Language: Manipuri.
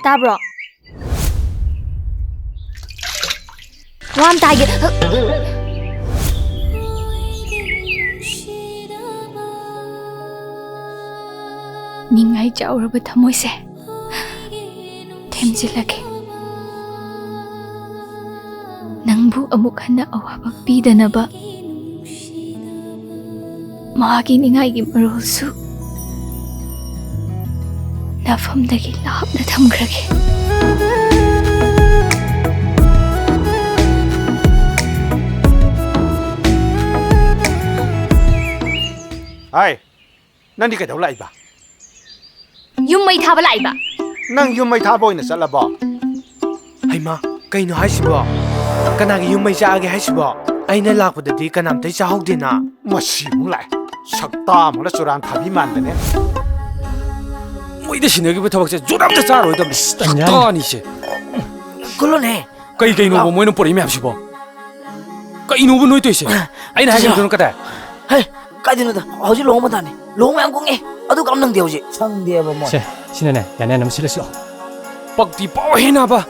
Tabro. Wam tagi. Ningai chauraba thamoise. Themjilake. Nangbu amuk hana awaba pidanaba. Magi ningai gi marulsu. Nafamdagi lapna thamgrage. Ai, nang di kai dau lai ba? Yum mai thaba lai ba. Nang yum mai thaba oina chatla ba? Hai ma, kaino haisibo? Kanagi yum mai chaage haisibo? Aina lakpadadi kanamtai chahodena. Masi mung lai. Sakta mala surang thabi mandane. Moida sinagi thawak se joramta charoi dam sakta ni se. Kulone. Kai no moino pori me hapsibo. Kai no noi toise. Aina hasim don kada. Hai, kaidino da. Hoji loma dane. Loma ang kong adu kam nang de hoji. Sang de ba mo. Se, sinane, yana nam silaslo. Pakti paw hena ba.